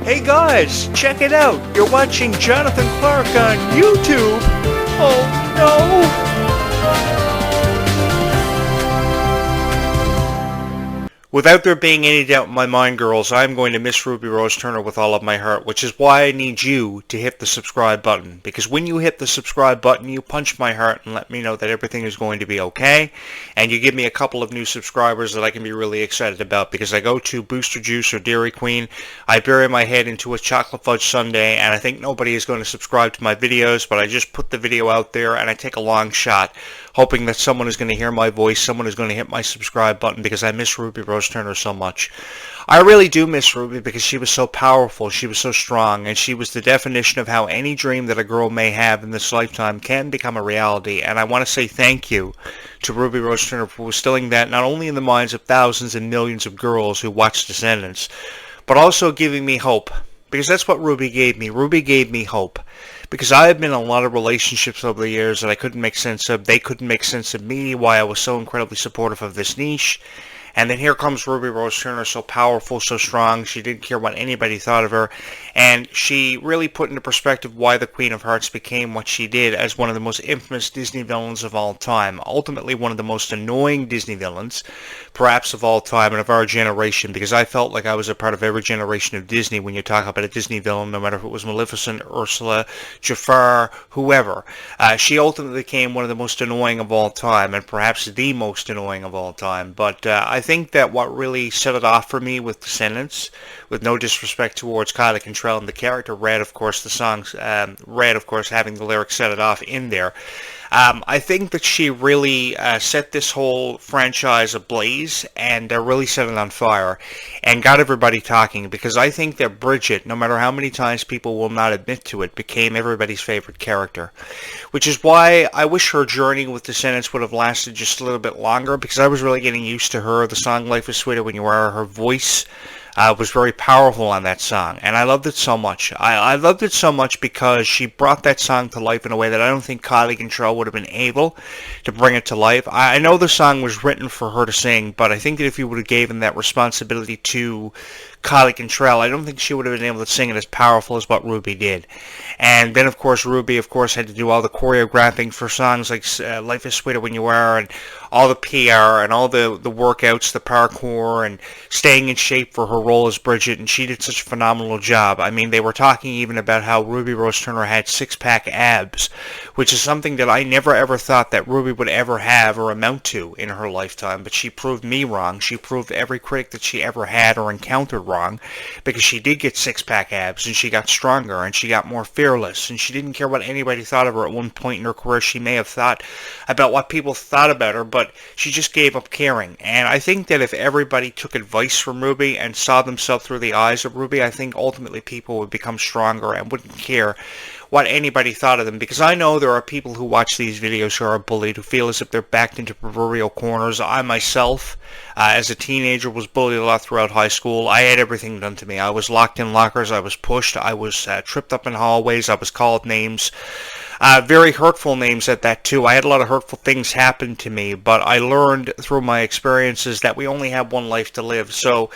Hey guys, check it out. You're watching Jonathan Clarke on YouTube. Oh no! Without there being any doubt in my mind, girls, I'm going to miss Ruby Rose Turner with all of my heart, which is why I need you to hit the subscribe button. Because when you hit the subscribe button, you punch my heart and let me know that everything is going to be okay. And you give me a couple of new subscribers that I can be really excited about. Because I go to Booster Juice or Dairy Queen, I bury my head into a chocolate fudge sundae, and I think nobody is going to subscribe to my videos, but I just put the video out there and I take a long shot, hoping that someone is going to hear my voice, someone is going to hit my subscribe button, because I miss Ruby Rose Turner so much. I really do miss Ruby because she was so powerful, she was so strong, and she was the definition of how any dream that a girl may have in this lifetime can become a reality. And I want to say thank you to Ruby Rose Turner for instilling that not only in the minds of thousands and millions of girls who watch Descendants, but also giving me hope. Because that's what Ruby gave me. Ruby gave me hope. Because I have been in a lot of relationships over the years that I couldn't make sense of. They couldn't make sense of me, why I was so incredibly supportive of this niche. And then here comes Ruby Rose Turner, so powerful, so strong. She didn't care what anybody thought of her. And she really put into perspective why the Queen of Hearts became what she did as one of the most infamous Disney villains of all time. Ultimately, one of the most annoying Disney villains, perhaps of all time and of our generation, because I felt like I was a part of every generation of Disney when you talk about a Disney villain, no matter if it was Maleficent, Ursula, Jafar, whoever. She ultimately became one of the most annoying of all time, and perhaps the most annoying of all time. But I think that what really set it off for me with Descendants, with no disrespect towards Kylie Cantrell and the character Red, of course, the songs, Red, of course, having the lyrics set it off in there. I think that she really set this whole franchise ablaze and really set it on fire and got everybody talking, because I think that Bridget, no matter how many times people will not admit to it, became everybody's favorite character. Which is why I wish her journey with Descendants would have lasted just a little bit longer, because I was really getting used to her. The song Life is Sweeter When You Are, her voice was very powerful on that song, and I loved it so much. I loved it so much because she brought that song to life in a way that I don't think Kylie Cantrell would have been able to bring it to life. I know the song was written for her to sing, but I think that if you would have given that responsibility to Kylie Cantrell, I don't think she would have been able to sing it as powerful as what Ruby did. And then, of course, Ruby, of course, had to do all the choreographing for songs like Life is Sweeter When You Are, and all the PR, and all the workouts, the parkour, and staying in shape for her role as Bridget, and she did such a phenomenal job. I mean, they were talking even about how Ruby Rose Turner had six-pack abs, which is something that I never ever thought that Ruby would ever have or amount to in her lifetime, but she proved me wrong. She proved every critic that she ever had or encountered wrong, because she did get six-pack abs, and she got stronger, and she got more fearless, and she didn't care what anybody thought of her. At one point in her career, she may have thought about what people thought about her, but she just gave up caring. And I think that if everybody took advice from Ruby and saw themselves through the eyes of Ruby, I think ultimately people would become stronger and wouldn't care what anybody thought of them, because I know there are people who watch these videos who are bullied, who feel as if they're backed into proverbial corners. I myself, as a teenager, was bullied a lot throughout high school. I had everything done to me. I was locked in lockers, I was pushed, I was tripped up in hallways, I was called names. Very hurtful names at that too. I had a lot of hurtful things happen to me, but I learned through my experiences that we only have one life to live. So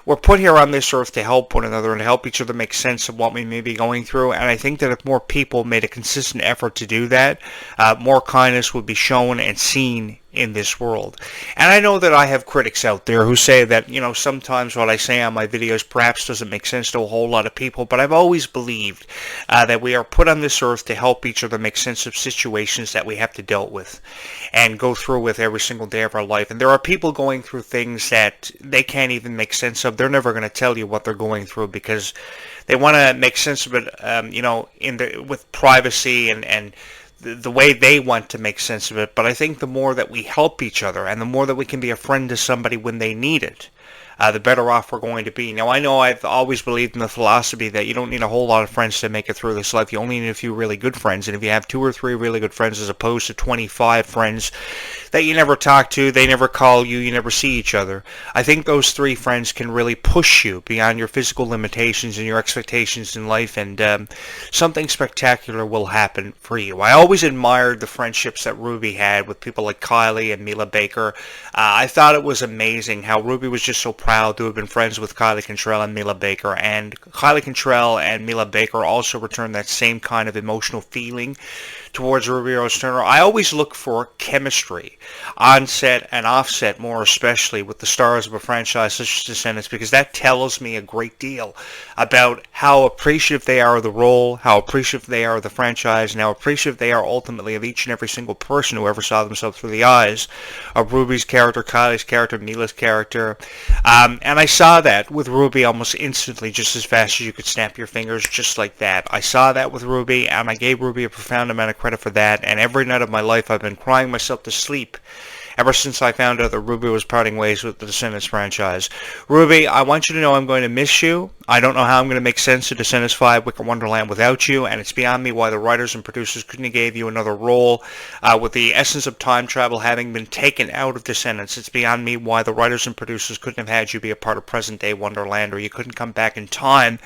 we're put here on this earth to help one another and to help each other make sense of what we may be going through. And I think that if more people made a consistent effort to do that, more kindness would be shown and seen in this world. And I know that I have critics out there who say that, you know, sometimes what I say on my videos perhaps doesn't make sense to a whole lot of people, but I've always believed that we are put on this earth to help each other make sense of situations that we have to deal with and go through with every single day of our life. And there are people going through things that they can't even make sense of. They're never going to tell you what they're going through because they want to make sense of it, you know, with privacy and the way they want to make sense of it. But I think the more that we help each other and the more that we can be a friend to somebody when they need it, the better off we're going to be. Now, I know I've always believed in the philosophy that you don't need a whole lot of friends to make it through this life. You only need a few really good friends. And if you have 2 or 3 really good friends as opposed to 25 friends that you never talk to, they never call you, you never see each other. I think those three friends can really push you beyond your physical limitations and your expectations in life, and something spectacular will happen for you. I always admired the friendships that Ruby had with people like Kylie and Mila Baker. I thought it was amazing how Ruby was just so proud to have been friends with Kylie Cantrell and Mila Baker, and Kylie Cantrell and Mila Baker also returned that same kind of emotional feeling towards Ruby Rose Turner. I always look for chemistry, on set and off set more especially, with the stars of a franchise such as Descendants, because that tells me a great deal about how appreciative they are of the role, how appreciative they are of the franchise, and how appreciative they are ultimately of each and every single person who ever saw themselves through the eyes of Ruby's character, Kylie's character, Mila's character. And I saw that with Ruby almost instantly, just as fast as you could snap your fingers, just like that. I saw that with Ruby, and I gave Ruby a profound amount of credit for that, and every night of my life I've been crying myself to sleep ever since I found out that Ruby was parting ways with the Descendants franchise. Ruby, I want you to know I'm going to miss you. I don't know how I'm going to make sense of Descendants 5 Wicked Wonderland without you, and it's beyond me why the writers and producers couldn't have gave you another role. With the essence of time travel having been taken out of Descendants, it's beyond me why the writers and producers couldn't have had you be a part of present-day Wonderland, or you couldn't come back in time.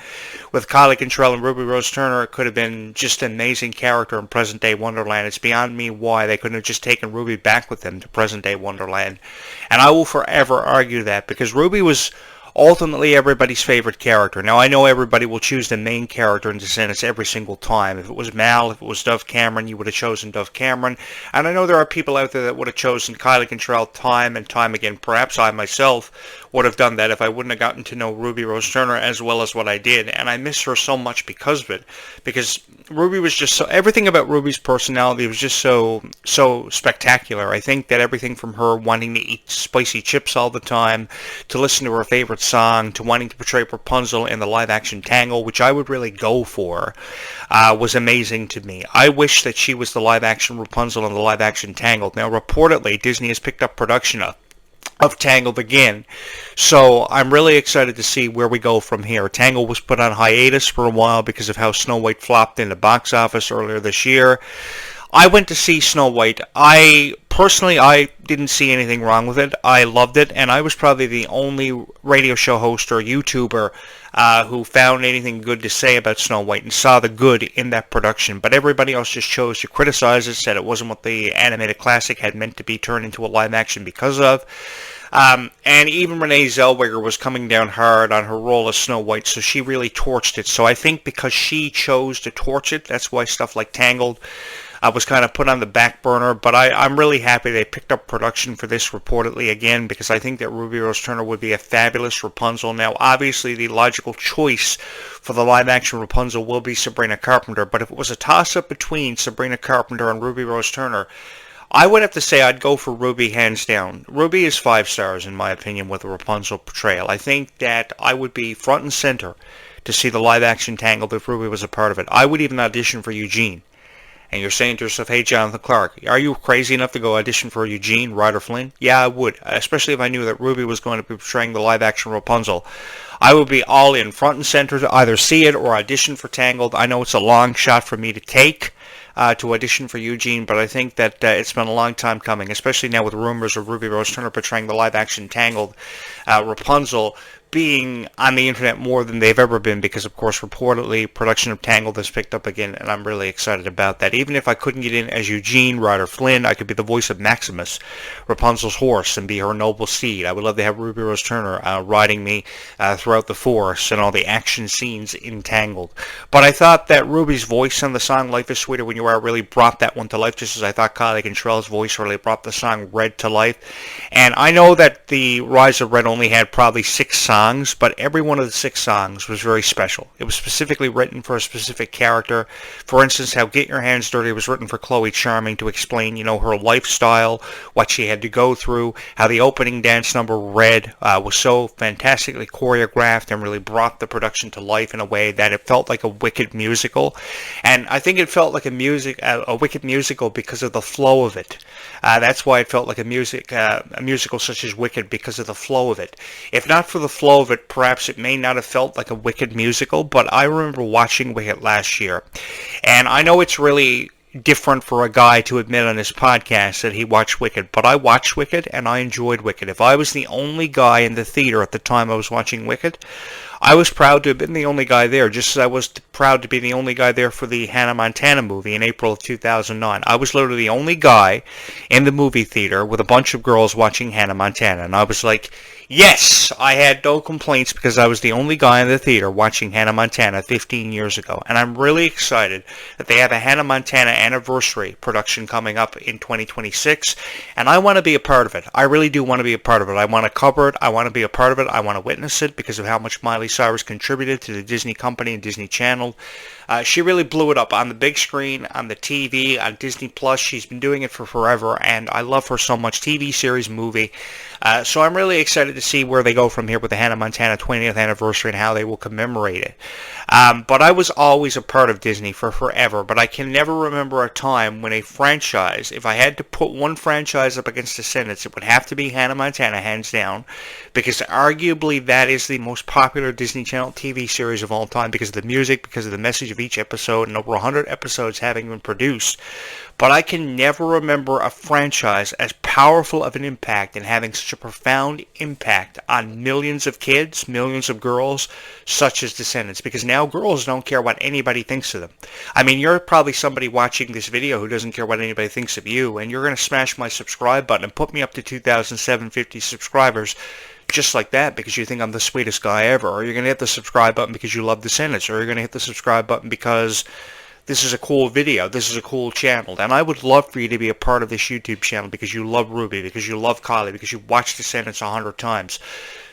With Kylie Cantrell and Ruby Rose Turner, it could have been just an amazing character in present-day Wonderland. It's beyond me why they couldn't have just taken Ruby back with them to present-day Wonderland. And I will forever argue that, because Ruby was ultimately everybody's favorite character. Now, I know everybody will choose the main character in Descendants every single time. If it was Mal, if it was Dove Cameron, you would have chosen Dove Cameron. And I know there are people out there that would have chosen Kylie Cantrell time and time again. Perhaps I myself would have done that if I wouldn't have gotten to know Ruby Rose Turner as well as what I did. And I miss her so much because of it. Because Ruby was just so... Everything about Ruby's personality was just so spectacular. I think that everything from her wanting to eat spicy chips all the time, to listen to her favorite song, to wanting to portray Rapunzel in the live-action Tangle, which I would really go for, was amazing to me. I wish that she was the live-action Rapunzel in the live-action Tangled. Now, reportedly, Disney has picked up production of Tangled again, so I'm really excited to see where we go from here. Tangled was put on hiatus for a while because of how Snow White flopped in the box office earlier this year. I went to see Snow White. I didn't see anything wrong with it. I loved it, and I was probably the only radio show host or YouTuber who found anything good to say about Snow White and saw the good in that production. But everybody else just chose to criticize it, said it wasn't what the animated classic had meant to be turned into a live action because of. And even Renee Zellweger was coming down hard on her role as Snow White, so she really torched it. So I think because she chose to torch it, that's why stuff like Tangled was kind of put on the back burner. But I'm really happy they picked up production for this reportedly again, because I think that Ruby Rose Turner would be a fabulous Rapunzel. Now, obviously, the logical choice for the live-action Rapunzel will be Sabrina Carpenter, but if it was a toss-up between Sabrina Carpenter and Ruby Rose Turner, I would have to say I'd go for Ruby hands down. Ruby is 5 stars in my opinion with the Rapunzel portrayal. I think that I would be front and center to see the live-action Tangled if Ruby was a part of it. I would even audition for Eugene. And you're saying to yourself, hey, Jonathan Clarke, are you crazy enough to go audition for Eugene, Ryder Flynn? Yeah, I would, especially if I knew that Ruby was going to be portraying the live-action Rapunzel. I would be all in, front and center, to either see it or audition for Tangled. I know it's a long shot for me to take to audition for Eugene, but I think that it's been a long time coming, especially now with rumors of Ruby Rose Turner portraying the live-action Tangled Rapunzel being on the internet more than they've ever been, because of course reportedly production of Tangled has picked up again, and I'm really excited about that. Even if I couldn't get in as Eugene, Ryder Flynn, I could be the voice of Maximus, Rapunzel's horse, and be her noble steed. I would love to have Ruby Rose Turner riding me throughout the forest and all the action scenes in Tangled. But I thought that Ruby's voice on the song Life is Sweeter When You Are really brought that one to life, just as I thought Kylie Cantrell's voice really brought the song Red to life. And I know that the Rise of Red only had probably 6 songs, but every one of the 6 songs was very special. It was specifically written for a specific character. For instance, how Get Your Hands Dirty was written for Chloe Charming to explain, her lifestyle, what she had to go through, how the opening dance number Red was so fantastically choreographed and really brought the production to life in a way that it felt like a Wicked musical. And I think it felt like a Wicked musical because of the flow of it. That's why it felt like a musical such as Wicked, because of the flow of it. If not for the flow of it, perhaps it may not have felt like a Wicked musical, but I remember watching Wicked last year, and I know it's really different for a guy to admit on his podcast that he watched Wicked, but I watched Wicked and I enjoyed Wicked. If I was the only guy in the theater at the time I was watching Wicked, I was proud to have been the only guy there, just as I was proud to be the only guy there for the Hannah Montana movie in April of 2009. I was literally the only guy in the movie theater with a bunch of girls watching Hannah Montana, and I was like, yes, I had no complaints because I was the only guy in the theater watching Hannah Montana 15 years ago. And I'm really excited that they have a Hannah Montana anniversary production coming up in 2026. And I want to be a part of it. I really do want to be a part of it. I want to cover it. I want to be a part of it. I want to witness it because of how much Miley Cyrus contributed to the Disney company and Disney Channel. She really blew it up on the big screen, on the TV, on Disney Plus. She's been doing it for forever, and I love her so much. TV series, movie. So I'm really excited to see where they go from here with the Hannah Montana 20th anniversary and how they will commemorate it. But I was always a part of Disney for forever, but I can never remember a time when a franchise, if I had to put one franchise up against Descendants, it would have to be Hannah Montana, hands down, because arguably that is the most popular Disney Channel TV series of all time because of the music, because of the message of each episode, and over 100 episodes having been produced. But I can never remember a franchise as powerful of an impact and having such a profound impact on millions of kids, millions of girls, such as Descendants. Because now girls don't care what anybody thinks of them. I mean, you're probably somebody watching this video who doesn't care what anybody thinks of you, and you're going to smash my subscribe button and put me up to 2,750 subscribers just like that because you think I'm the sweetest guy ever. Or you're going to hit the subscribe button because you love Descendants. Or you're going to hit the subscribe button because this is a cool video, this is a cool channel, and I would love for you to be a part of this YouTube channel because you love Ruby, because you love Kylie, because you watched Descendants 100 times.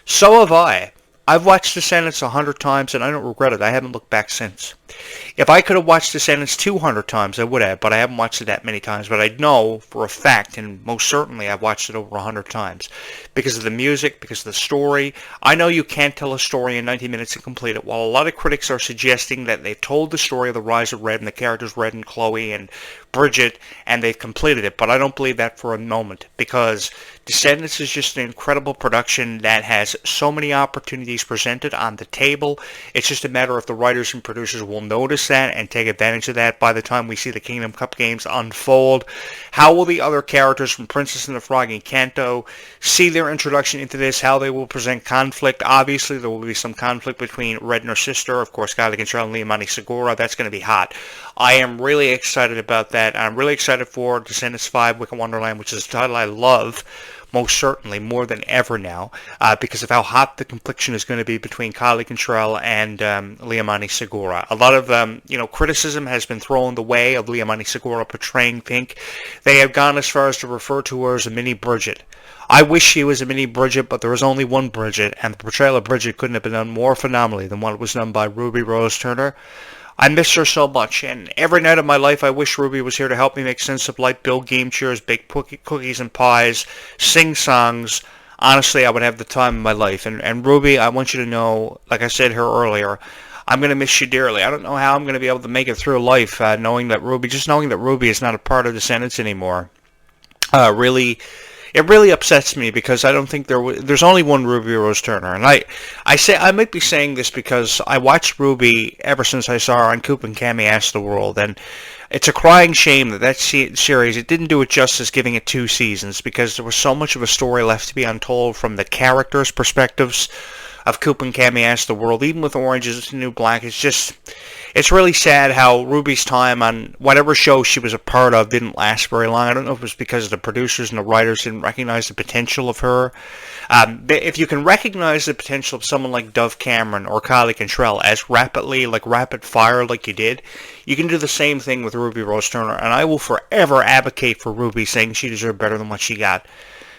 So have I. I've watched Descendants 100 times and I don't regret it. I haven't looked back since. If I could have watched Descendants 200 times, I would have, but I haven't watched it that many times. But I know for a fact, and most certainly I've watched it over 100 times. Because of the music, because of the story. I know you can't tell a story in 90 minutes and complete it. While a lot of critics are suggesting that they've told the story of the rise of Red and the characters Red and Chloe and Bridget, and they've completed it. But I don't believe that for a moment. Because Descendants is just an incredible production that has so many opportunities presented on the table. It's just a matter if the writers and producers will notice that and take advantage of that by the time we see the Kingdom Cup games unfold. How will the other characters from Princess and the Frog and Kanto see their introduction into this? How they will present conflict? Obviously, there will be some conflict between Red and her sister. Of course, Kylie Contrell and Liamani Segura. That's going to be hot. I am really excited about that. I'm really excited for Descendants 5, Wicked Wonderland, which is a title I love. Most certainly, more than ever now, because of how hot the confliction is going to be between Kylie Contrell and Liamani Segura. A lot of criticism has been thrown the way of Liamani Segura portraying Pink. They have gone as far as to refer to her as a mini Bridget. I wish she was a mini Bridget, but there was only one Bridget, and the portrayal of Bridget couldn't have been done more phenomenally than what was done by Ruby Rose Turner. I miss her so much, and every night of my life I wish Ruby was here to help me make sense of life, build game chairs, bake cookies and pies, sing songs. Honestly, I would have the time of my life. And Ruby, I want you to know, like I said here earlier, I'm going to miss you dearly. I don't know how I'm going to be able to make it through life knowing that Ruby is not a part of Descendants anymore. It really upsets me because I don't think there's only one Ruby Rose Turner, and I might be saying this because I watched Ruby ever since I saw her on Coop and Cammy Ask the World, and it's a crying shame that series, it didn't do it justice giving it 2 seasons because there was so much of a story left to be untold from the characters' perspectives of Coop and Cammy Ask the World. Even with Orange is the New Black, it's really sad how Ruby's time on whatever show she was a part of didn't last very long. I don't know if it was because the producers and the writers didn't recognize the potential of her. If you can recognize the potential of someone like Dove Cameron or Kylie Contrell as rapid fire like you did, you can do the same thing with Ruby Rose Turner. And I will forever advocate for Ruby, saying she deserved better than what she got.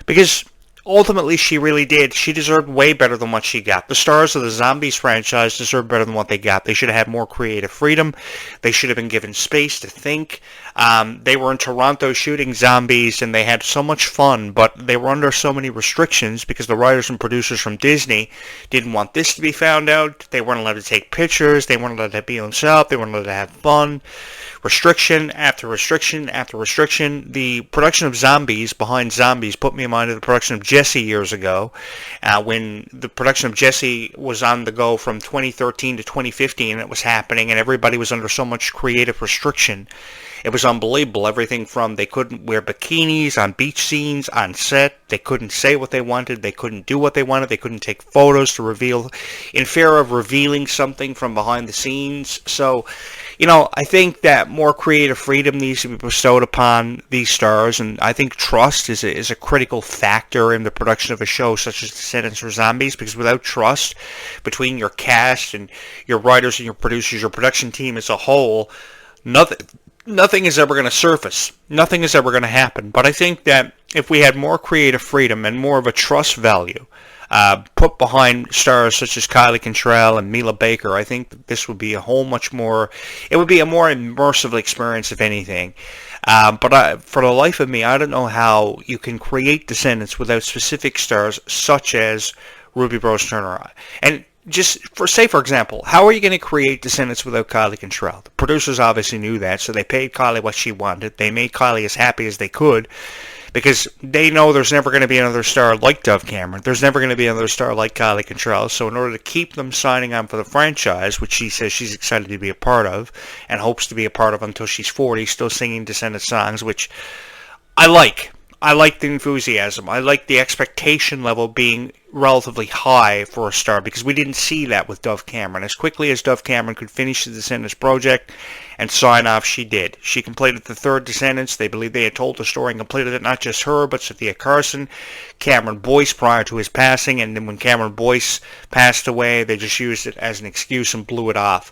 Because ultimately, she really did. She deserved way better than what she got. The stars of the Zombies franchise deserve better than what they got. They should have had more creative freedom. They should have been given space to think. They were in Toronto shooting Zombies, and they had so much fun, but they were under so many restrictions because the writers and producers from Disney didn't want this to be found out. They weren't allowed to take pictures. They weren't allowed to be themselves. They weren't allowed to have fun. restriction after restriction after restriction. The production of Zombies, Behind Zombies, put me in mind of the production of Jessie years ago, when the production of Jessie was on the go from 2013 to 2015. It was happening, and everybody was under so much creative restriction. It was unbelievable. Everything from they couldn't wear bikinis on beach scenes, on set. They couldn't say what they wanted. They couldn't do what they wanted. They couldn't take photos to reveal, in fear of revealing something from behind the scenes. So, I think that more creative freedom needs to be bestowed upon these stars, and I think trust is a critical factor in the production of a show such as Descendants or Zombies, because without trust between your cast and your writers and your producers, your production team as a whole, nothing is ever going to surface. Nothing is ever going to happen. But I think that if we had more creative freedom and more of a trust value put behind stars such as Kylie Cantrell and Mila Baker, I think that this would be it would be a more immersive experience, if anything. But for the life of me, I don't know how you can create Descendants without specific stars such as Ruby Rose Turner. And for example, how are you going to create Descendants without Kylie Cantrell? The producers obviously knew that, so they paid Kylie what she wanted. They made Kylie as happy as they could, because they know there's never going to be another star like Dove Cameron. There's never going to be another star like Kylie Cantrell. So in order to keep them signing on for the franchise, which she says she's excited to be a part of, and hopes to be a part of until she's 40, still singing Descendants songs, which I like. I like the enthusiasm. I like the expectation level being relatively high for a star, because we didn't see that with Dove Cameron. As quickly as Dove Cameron could finish the Descendants project and sign off, she did. She completed the third Descendants. They believe they had told the story and completed it, not just her, but Sophia Carson, Cameron Boyce prior to his passing, and then when Cameron Boyce passed away, they just used it as an excuse and blew it off.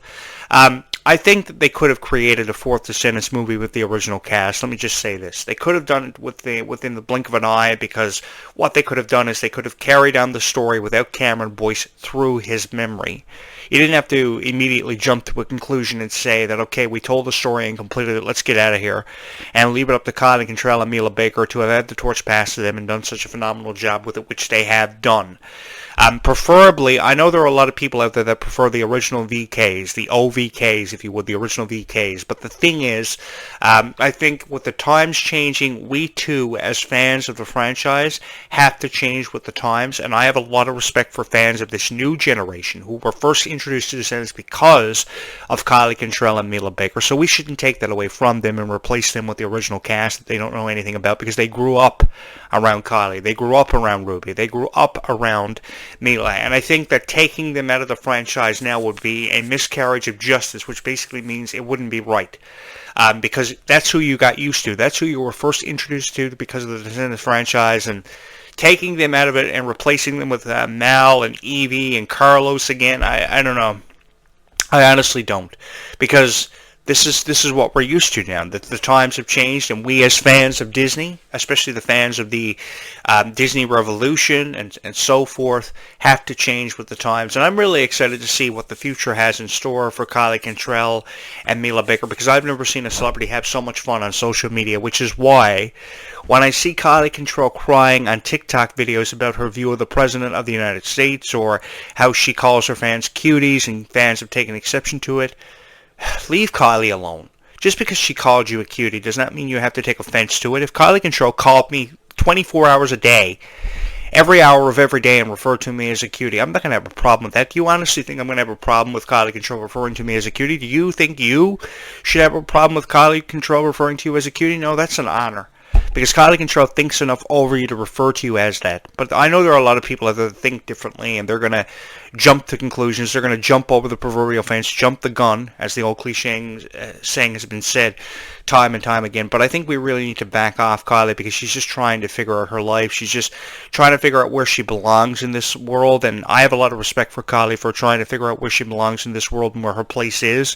I think that they could have created a fourth Descendants movie with the original cast. Let me just say this. They could have done it within the blink of an eye, because what they could have done is they could have carried on the story without Cameron Boyce through his memory. You didn't have to immediately jump to a conclusion and say that, okay, we told the story and completed it, let's get out of here, and leave it up to Kylie Cantrell and Mila Baker to have had the torch passed to them and done such a phenomenal job with it, which they have done. Preferably, I know there are a lot of people out there that prefer the original VKs, the OVKs, if you would, the original VKs. But the thing is, I think with the times changing, we too, as fans of the franchise, have to change with the times. And I have a lot of respect for fans of this new generation who were first introduced to Descendants because of Kylie Cantrell and Mila Baker. So we shouldn't take that away from them and replace them with the original cast that they don't know anything about, because they grew up around Kylie. They grew up around Ruby. They grew up around Mila, and I think that taking them out of the franchise now would be a miscarriage of justice, which basically means it wouldn't be right, because that's who you got used to. That's who you were first introduced to because of the Descendants franchise, and taking them out of it and replacing them with Mal and Evie and Carlos again, I don't know. I honestly don't, because this is what we're used to now. The times have changed, and we as fans of Disney, especially the fans of the Disney Revolution and so forth, have to change with the times. And I'm really excited to see what the future has in store for Kylie Cantrell and Mila Baker, because I've never seen a celebrity have so much fun on social media, which is why when I see Kylie Cantrell crying on TikTok videos about her view of the President of the United States, or how she calls her fans cuties and fans have taken exception to it, leave Kylie alone. Just because she called you a cutie does not mean you have to take offense to it. If Kylie Cantrell called me 24 hours a day, every hour of every day, and referred to me as a cutie, I'm not going to have a problem with that. Do you honestly think I'm going to have a problem with Kylie Cantrell referring to me as a cutie? Do you think you should have a problem with Kylie Cantrell referring to you as a cutie? No, that's an honor, because Kylie Cantrell thinks enough over you to refer to you as that. But I know there are a lot of people that think differently, and they're going to jump to conclusions. They're going to jump over the proverbial fence, jump the gun, as the old cliche saying has been said time and time again. But I think we really need to back off Kylie, because she's just trying to figure out her life. She's just trying to figure out where she belongs in this world, and I have a lot of respect for Kylie for trying to figure out where she belongs in this world and where her place is.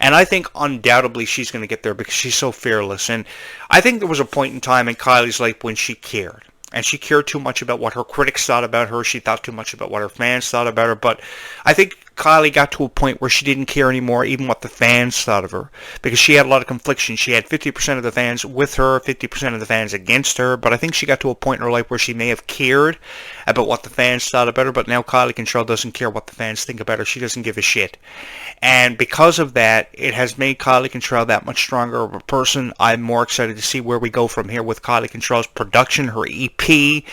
And I think undoubtedly she's going to get there, because she's so fearless. And I think there was a point in time in Kylie's life when she cared. And she cared too much about what her critics thought about her. She thought too much about what her fans thought about her. But I think Kylie got to a point where she didn't care anymore even what the fans thought of her, because she had a lot of confliction. She had 50% of the fans with her, 50% of the fans against her, but I think she got to a point in her life where she may have cared about what the fans thought about her, but now Kylie Control doesn't care what the fans think about her. She doesn't give a shit. And because of that, it has made Kylie Control that much stronger of a person. I'm more excited to see where we go from here with Kylie Control's production, her EP,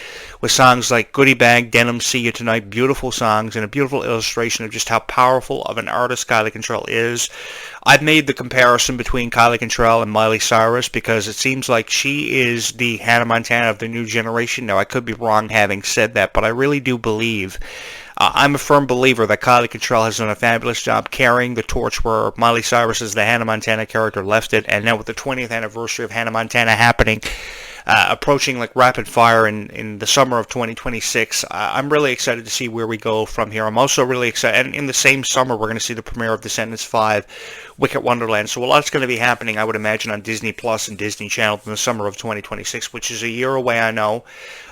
with songs like Goodie Bag, Denim, See You Tonight, beautiful songs, and a beautiful illustration of just how powerful of an artist Kylie Control is. I've made the comparison between Kylie Control and Miley Cyrus because it seems like she is the Hannah Montana of the new generation. Now, I could be wrong having said that, but I really do believe, I'm a firm believer that Kylie Control has done a fabulous job carrying the torch where Miley Cyrus as the Hannah Montana character left it, and now with the 20th anniversary of Hannah Montana happening, approaching like rapid fire in the summer of 2026. I'm really excited to see where we go from here. I'm also really excited, and in the same summer we're going to see the premiere of Descendants 5, Wicked Wonderland. So a lot's going to be happening, I would imagine, on Disney Plus and Disney Channel in the summer of 2026, which is a year away, I know.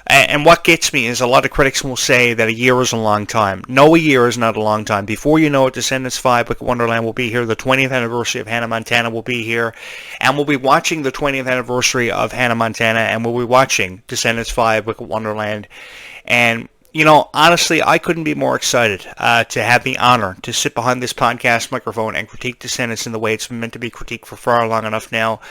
And what gets me is a lot of critics will say that a year is a long time. No, a year is not a long time. Before you know it, Descendants 5, Wicked Wonderland will be here. The 20th anniversary of Hannah Montana will be here. And we'll be watching the 20th anniversary of Hannah Montana, and we'll be watching Descendants 5, Wicked Wonderland. And, you know, honestly, I couldn't be more excited to have the honor to sit behind this podcast microphone and critique Descendants in the way it's been meant to be critiqued for far long enough now.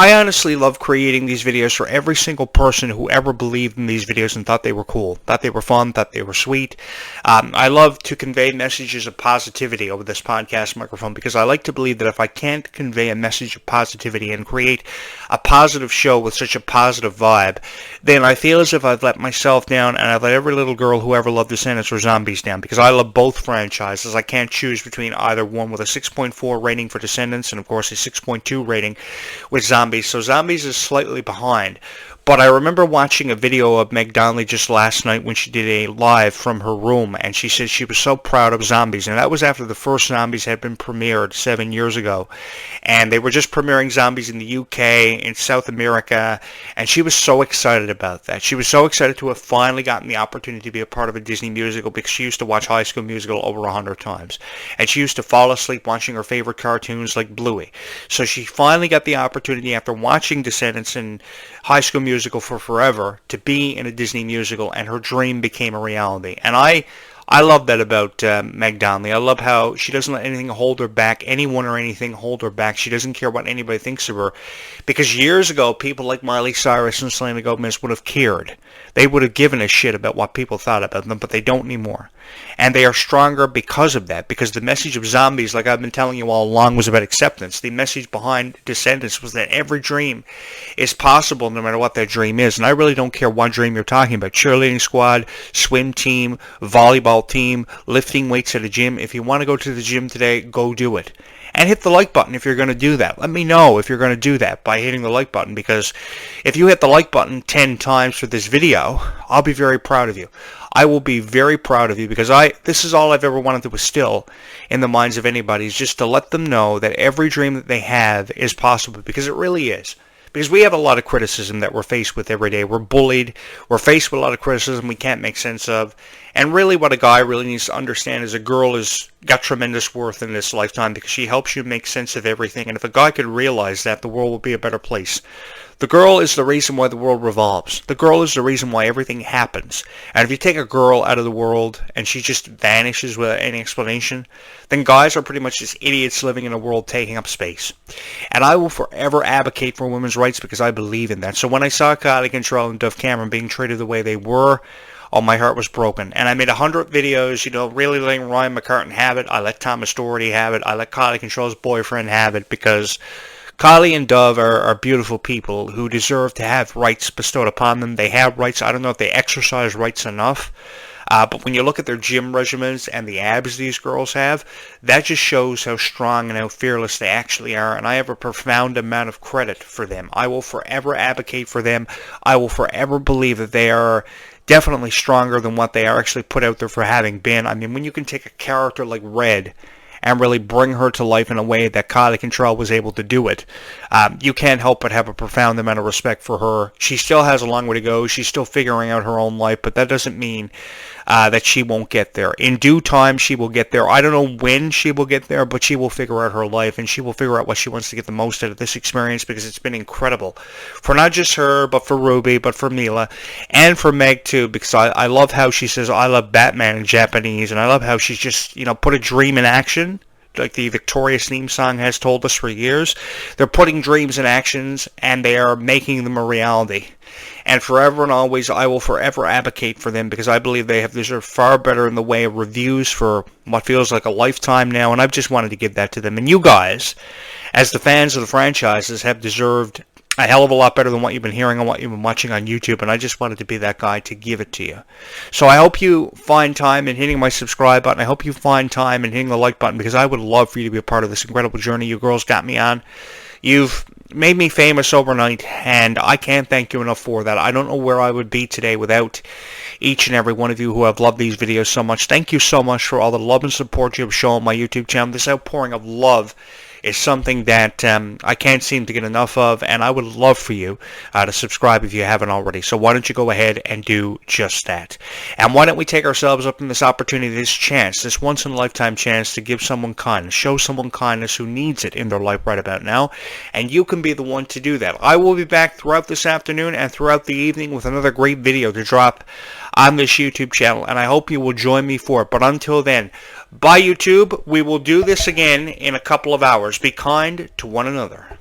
I honestly love creating these videos for every single person who ever believed in these videos and thought they were cool, thought they were fun, thought they were sweet. I love to convey messages of positivity over this podcast microphone because I like to believe that if I can't convey a message of positivity and create a positive show with such a positive vibe, then I feel as if I've let myself down and I've let every little girl who ever loved Descendants or Zombies down, because I love both franchises. I can't choose between either one, with a 6.4 rating for Descendants and of course a 6.2 rating with Zombies. So Zombies is slightly behind. But I remember watching a video of Meg Donnelly just last night when she did a live from her room, and she said she was so proud of Zombies, and that was after the first Zombies had been premiered 7 years ago, and they were just premiering Zombies in the UK, in South America, and she was so excited about that. She was so excited to have finally gotten the opportunity to be a part of a Disney musical, because she used to watch High School Musical over 100 times, and she used to fall asleep watching her favorite cartoons like Bluey. So she finally got the opportunity, after watching Descendants and High School Musical for forever, to be in a Disney musical, and her dream became a reality. And I love that about Meg Donnelly. I love how she doesn't let anything hold her back, anyone or anything hold her back. She doesn't care what anybody thinks of her. Because years ago, people like Miley Cyrus and Selena Gomez would have cared. They would have given a shit about what people thought about them, but they don't anymore. And they are stronger because of that, because the message of Zombies, like I've been telling you all along, was about acceptance. The message behind Descendants was that every dream is possible no matter what that dream is. And I really don't care what dream you're talking about. Cheerleading squad, swim team, volleyball team, lifting weights at a gym. If you want to go to the gym today, go do it. And hit the like button if you're going to do that. Let me know if you're going to do that by hitting the like button, because if you hit the like button 10 times for this video, I'll be very proud of you. I will be very proud of you, because this is all I've ever wanted to instill in the minds of anybody, is just to let them know that every dream that they have is possible, because it really is. Because we have a lot of criticism that we're faced with every day. We're bullied. We're faced with a lot of criticism we can't make sense of. And really what a guy really needs to understand is a girl has got tremendous worth in this lifetime, because she helps you make sense of everything. And if a guy could realize that, the world will be a better place. The girl is the reason why the world revolves. The girl is the reason why everything happens. And if you take a girl out of the world and she just vanishes without any explanation, then guys are pretty much just idiots living in a world taking up space. And I will forever advocate for women's rights, because I believe in that. So when I saw Kylie Control and Dove Cameron being treated the way they were, oh, my heart was broken. And I made 100 videos, really letting Ryan McCartan have it. I let Thomas Doherty have it. I let Kylie Control's boyfriend have it, because Kylie and Dove are beautiful people who deserve to have rights bestowed upon them. They have rights. I don't know if they exercise rights enough. But when you look at their gym regimens and the abs these girls have, that just shows how strong and how fearless they actually are. And I have a profound amount of credit for them. I will forever advocate for them. I will forever believe that they are definitely stronger than what they are actually put out there for having been. I mean, when you can take a character like Red and really bring her to life in a way that Kylie Cantrell was able to do it. You can't help but have a profound amount of respect for her. She still has a long way to go. She's still figuring out her own life, but that doesn't mean that she won't get there. In due time, she will get there. I don't know when she will get there, but she will figure out her life, and she will figure out what she wants to get the most out of this experience, because it's been incredible. For not just her, but for Ruby, but for Mila, and for Meg too, because I love how she says, I love Batman in Japanese, and I love how she's just, put a dream in action, like the Victorious theme song has told us for years. They're putting dreams in actions, and they are making them a reality. And forever and always, I will forever advocate for them, because I believe they have deserved far better in the way of reviews for what feels like a lifetime now, and I've just wanted to give that to them. And you guys, as the fans of the franchises, have deserved a hell of a lot better than what you've been hearing and what you've been watching on YouTube, and I just wanted to be that guy to give it to you. So I hope you find time in hitting my subscribe button. I hope you find time in hitting the like button, because I would love for you to be a part of this incredible journey you girls got me on. You've made me famous overnight, and I can't thank you enough for that. I don't know where I would be today without each and every one of you who have loved these videos so much. Thank you so much for all the love and support you have shown my YouTube channel. This outpouring of love is something that I can't seem to get enough of, and I would love for you to subscribe if you haven't already. So why don't you go ahead and do just that? And why don't we take ourselves up in this opportunity, this chance, this once-in-a-lifetime chance to give someone kindness, show someone kindness who needs it in their life right about now, and you can be the one to do that. I will be back throughout this afternoon and throughout the evening with another great video to drop on this YouTube channel, and I hope you will join me for it. But until then, bye YouTube. We will do this again in a couple of hours. Be kind to one another.